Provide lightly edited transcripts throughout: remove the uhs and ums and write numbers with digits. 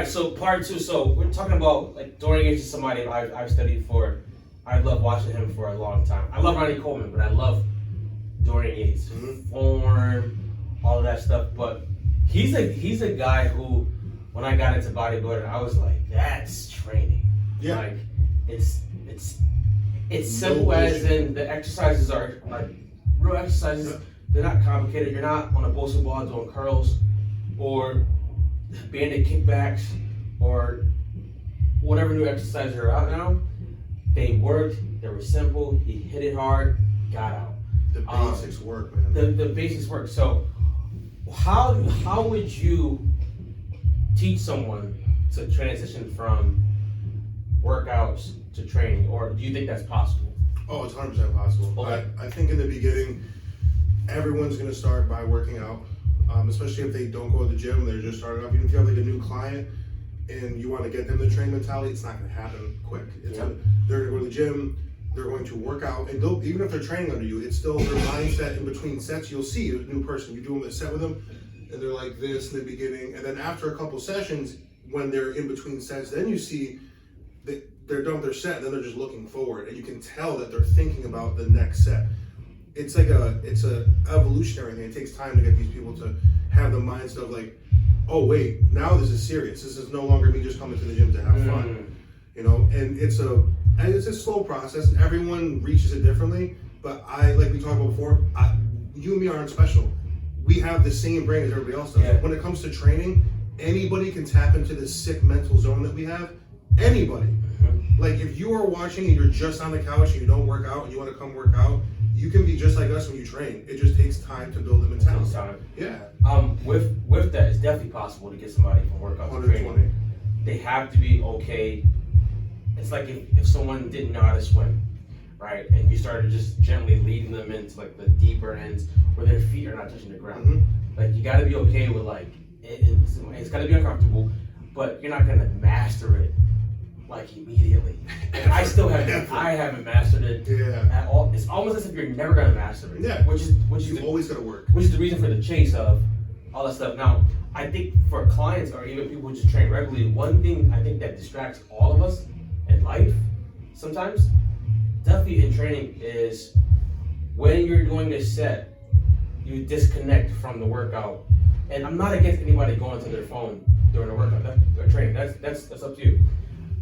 right, so part two. So we're talking about like Dorian Yates is somebody I've studied for. I love watching him for a long time. I love Ronnie Coleman, but I love Dorian Yates, form, all of that stuff. But he's a guy who, when I got into bodybuilding, I was like, that's training. Yeah. Like it's simple as in the exercises are like real exercises. Yeah. They're not complicated. You're not on a Bosu ball doing curls or banded kickbacks or whatever new exercises are out now. They worked. They were simple. He hit it hard. Got out. The basics work, man. The basics work. So how would you teach someone to transition from workouts to training, or do you think that's possible? Oh, it's 100% possible. Okay. I think in the beginning, everyone's going to start by working out, especially if they don't go to the gym, they're just starting off. Even if you have like a new client and you want to get them to train mentality, it's not going to happen quick. They're going to go to the gym, they're going to work out, and even if they're training under you, it's still their mindset in between sets. You'll see a new person, you do a set with them, and they're like this in the beginning, and then after a couple sessions, when they're in between sets, then you see that they're done with their set, and then they're just looking forward, and you can tell that they're thinking about the next set. It's like it's a evolutionary thing. It takes time to get these people to have the mindset of like, oh wait, now this is serious. This is no longer me just coming to the gym to have fun, you know. And it's a slow process. Everyone reaches it differently, but like we talked about before, you and me aren't special. We have the same brain as everybody else does. Yeah. When it comes to training, anybody can tap into this sick mental zone that we have. Anybody. Like if you are watching and you're just on the couch and you don't work out and you want to come work out, you can be just like us when you train. It just takes time to build the mentality. Yeah. With that, it's definitely possible to get somebody from workout to training. They have to be okay. It's like if someone didn't know how to swim, right, and you started just gently leading them into like the deeper ends where their feet are not touching the ground. Like you got to be okay with like it's got to be uncomfortable, but you're not gonna master it like immediately. And I haven't mastered it at all. It's almost as if you're never gonna master it. Yeah. Which is always gotta work. Which is the reason for the chase of all that stuff. Now, I think for clients or even people who just train regularly, one thing I think that distracts all of us in life sometimes, definitely in training, is when you're doing a set, you disconnect from the workout. And I'm not against anybody going to their phone during a workout or training. That's up to you.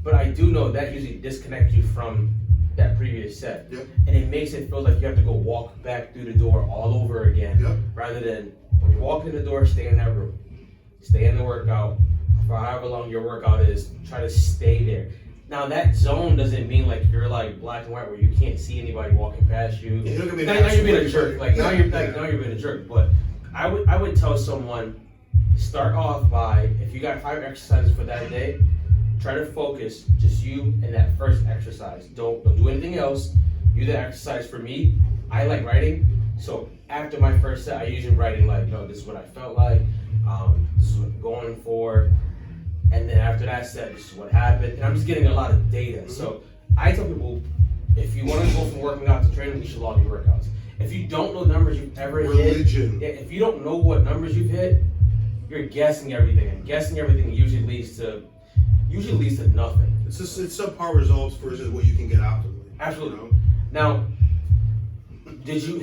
But I do know that usually disconnects you from that previous set. Yep. And it makes it feel like you have to go walk back through the door all over again, rather than when you walk in the door, stay in that room. Stay in the workout for however long your workout is. Try to stay there. Now that zone doesn't mean like you're like black and white where you can't see anybody walking past you. Now you're being a jerk. Like now you're being a jerk. But I would tell someone, start off by, if you got 5 exercises for that day, try to focus just you and that first exercise. Don't do anything else. Do that exercise. For me, I like writing. So after my first set, I usually writing like, this is what I felt like. This is what I'm going for. And then after that set, this is what happened. And I'm just getting a lot of data. So I tell people, if you want to go from working out to training, you should log your workouts. If you don't know numbers you've ever hit, if you don't know what numbers you've hit, you're guessing everything. And guessing everything usually leads to nothing. It's subpar results versus what you can get optimally. Absolutely. You know? Now,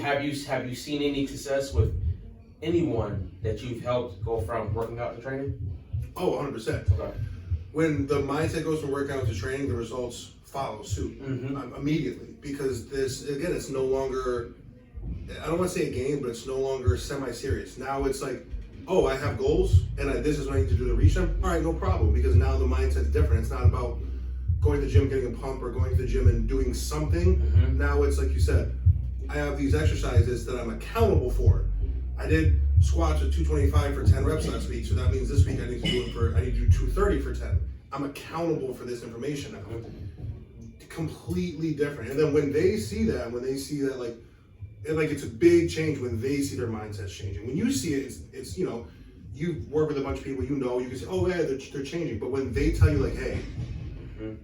have you seen any success with anyone that you've helped go from working out to training? Oh, 100%. Okay. When the mindset goes from working out to training, the results follow suit immediately, because it's no longer, I don't want to say a game, but it's no longer semi-serious. Now it's like, oh, I have goals, and this is what I need to do to reach them. All right, no problem, because now the mindset's different. It's not about going to the gym, getting a pump, or going to the gym and doing something. Now it's like you said, I have these exercises that I'm accountable for. I did squats at 225 for 10 reps last week, so that means this week I need to do 230 for 10. I'm accountable for this information now. Completely different. And then when they see that, like it's a big change when they see their mindsets changing. When you see it, it's you work with a bunch of people, you can say, oh yeah, they're changing. But when they tell you like, hey,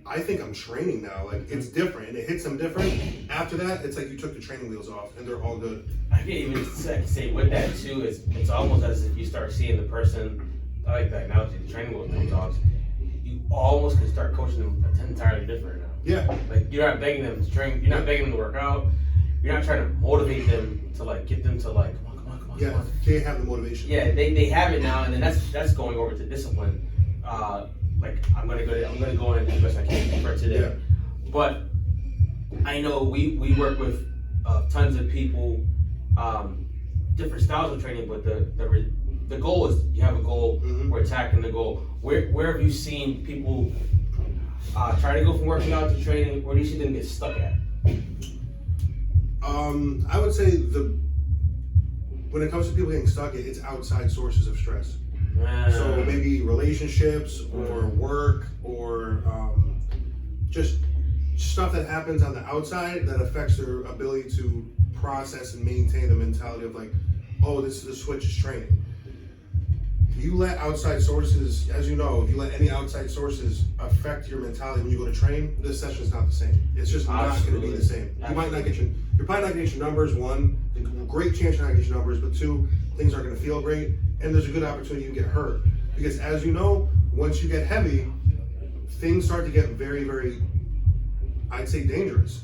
I think I'm training now, like it's different and it hits them different. After that, it's like you took the training wheels off and they're all good. I can even say with that too, it's almost as if you start seeing the person, I like that analogy, the training wheels comes off. you almost can start coaching them entirely different now. Yeah. Like you're not begging them to train, you're not begging them to work out, you're not trying to motivate them to like get them to like come on. Yeah, they have the motivation. Yeah, they have it now, and then that's going over to discipline. Like I'm gonna go in and do the best I can for today. Yeah. But I know we work with tons of people, different styles of training, but the goal is you have a goal. Mhm. We're attacking the goal. Where have you seen people try to go from working out to training? Where do you see them get stuck at? I would say when it comes to people getting stuck, it's outside sources of stress. So maybe relationships or work or just stuff that happens on the outside that affects their ability to process and maintain the mentality of like, oh, this is the switch is training. You let outside sources, as you know, if you let any outside sources affect your mentality when you go to train, this session is not the same. It's just not going to be the same. You might not get you're probably not going to get your numbers. One, great chance you're not going to get your numbers, but two, things aren't going to feel great, and there's a good opportunity you get hurt. Because as you know, once you get heavy, things start to get very, very, I'd say, dangerous.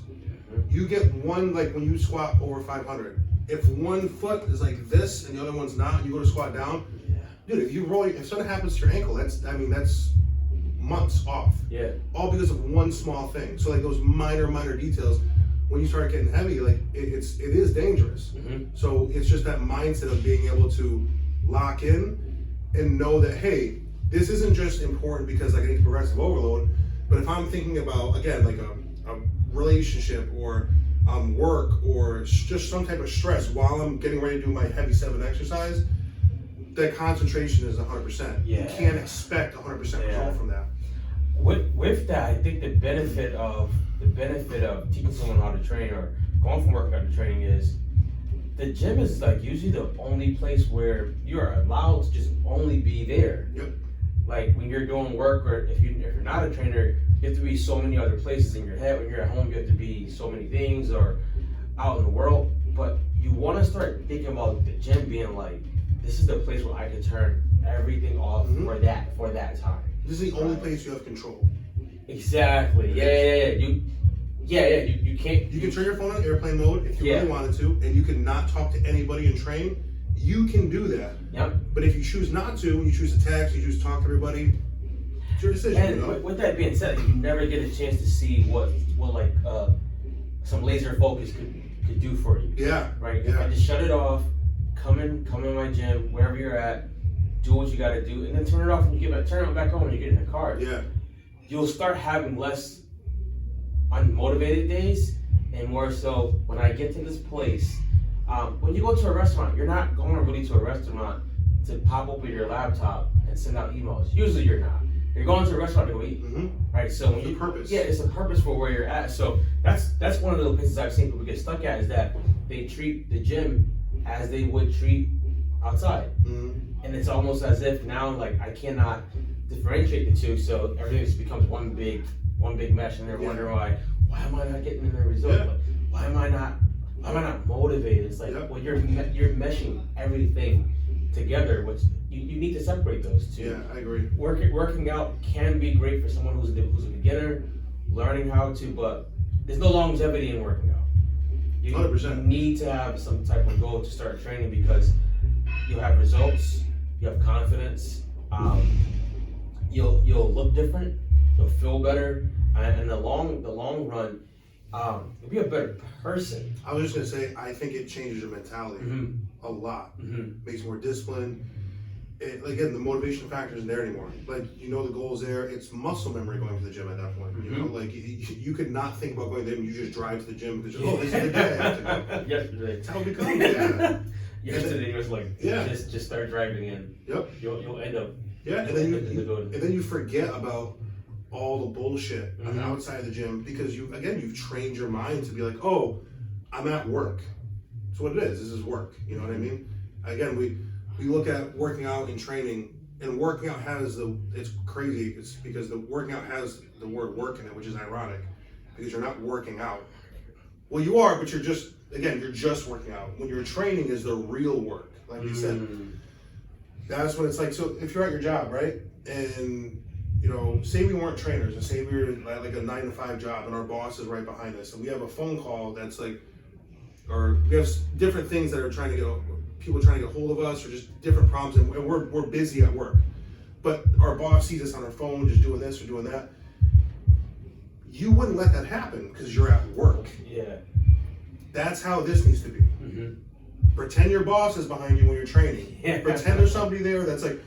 You get one, like when you squat over 500, if one foot is like this and the other one's not, you go to squat down, dude, if something happens to your ankle, that's months off. Yeah. All because of one small thing. So like those minor details, when you start getting heavy, like it is dangerous. Mm-hmm. So it's just that mindset of being able to lock in and know that, hey, this isn't just important because like I need progressive overload, but if I'm thinking about, again, like a relationship or work or just some type of stress while I'm getting ready to do my heavy 7 exercise, that concentration is 100%. Yeah. You can't expect 100% result from that. With that, I think the benefit of teaching someone how to train or going from working out to training is the gym is like usually the only place where you are allowed to just only be there. Yep. Like when you're doing work, or if you're not a trainer, you have to be so many other places in your head. When you're at home, you have to be so many things, or out in the world. But you want to start thinking about the gym being like, this is the place where I can turn everything off for that time. This is the only place you have control. Exactly. You can't. You can turn your phone on airplane mode if you really wanted to, and you can not talk to anybody and train. You can do that. Yep. But if you choose not to, and you choose to text, you choose to talk to everybody, it's your decision. And you know? with that being said, you never get a chance to see what like some laser focus could do for you. Yeah. Right. Yeah. If I just shut it off, come in my gym, wherever you're at, do what you got to do, and then turn it off when you turn it back on when you get in the car. Yeah. You'll start having less unmotivated days, and more so when I get to this place. When you go to a restaurant, you're not going really to a restaurant to pop open your laptop and send out emails. Usually you're not. You're going to a restaurant to go eat, right? So when purpose. Yeah, it's a purpose for where you're at. So that's one of the places I've seen people get stuck at, is that they treat the gym as they would treat outside, and it's almost as if now like I cannot differentiate the two, so everything just becomes one big mesh, and they're wondering why am I not getting in the result? Yeah. Like, why am I not motivated? It's like, well, you're meshing everything together, which you need to separate those two. Yeah, I agree. Working out can be great for someone who's a beginner, learning how to, but there's no longevity in working out. You 100%. need to have some type of goal to start training, because you'll have results, you have confidence, you'll look different, you'll feel better, and in the long run, you'll be a better person. I was just gonna say, I think it changes your mentality a lot. Makes you more disciplined. Again, the motivation factor isn't there anymore. Like, you know, the goal is there. It's muscle memory going to the gym at that point. You know, like you could not think about going there, and you just drive to the gym because this is the day I have to go. Yesterday. That's how it becomes. Yeah. Yesterday it was like, just start driving in. Yep. You'll end up. Yeah, and then you forget about all the bullshit on the outside of the gym, because you've trained your mind to be like, oh, I'm at work. That's what it is. This is work. You know what I mean? Again, we look at working out and training, and working out it's crazy. It's because the working out has the word work in it, which is ironic, because you're not working out. Well, you are, but you're just working out. When you're training is the real work, like you said. That's when it's like, so if you're at your job, right, and you know, say we weren't trainers, and say we were in like a 9-to-5 job, and our boss is right behind us, and we have a phone call that's like, or we have different things that are trying to get people trying to get hold of us, or just different problems, and we're busy at work, but our boss sees us on our phone just doing this or doing that. You wouldn't let that happen because you're at work. Yeah. That's how this needs to be. Pretend your boss is behind you when you're training. Yeah. Pretend there's somebody there that's like,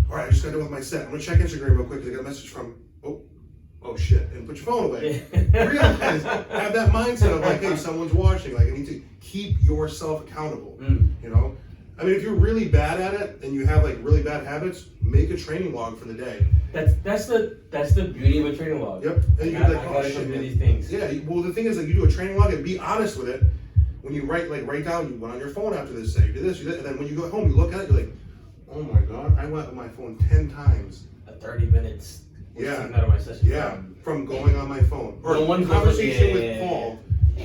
all right, I just got done with my set. I'm gonna check Instagram real quick because I got a message from, oh shit, and put your phone away. Realize, have that mindset of like, hey, someone's watching. Like, I need to keep yourself accountable. You know, I mean, if you're really bad at it and you have like really bad habits, make a training log for the day. That's the beauty of a training log. Yep. And you're like, I oh gotta shit, do man. these things. Yeah. Well, the thing is, like, you do a training log and be honest with it. When you write down, you went on your phone after this, say you did this, you did, and then when you go home, you look at it, you're like, oh my god, I went on my phone 10 times. 30 minutes. Yeah. Out of my session. Yeah. From going on my phone or No one conversation with yeah. Paul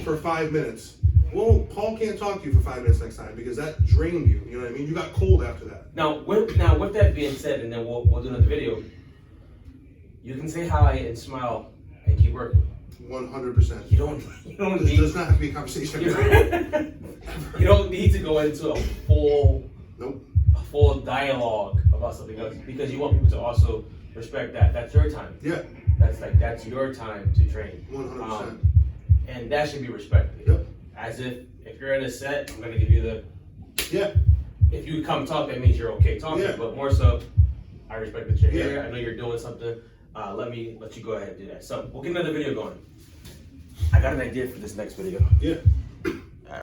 for 5 minutes. Well, Paul can't talk to you for 5 minutes next time because that drained you. You know what I mean? You got cold after that. With that being said, and then we'll do another video. You can say hi and smile and keep working. 100%. You don't This need. does not have to be a conversation. You don't need to go into a full Nope. dialogue about something else because you want people to also respect that. That's your time. Yeah. That's your time to train. 100%. And that should be respected. Yep. As if you're in a set, I'm gonna give you the. Yeah. If you come talk, that means you're okay talking. Yeah. But more so, I respect that you're Yeah. here. I know you're doing something. Let me let you go ahead and do that. So we'll get another video going. I got an idea for this next video. Yeah.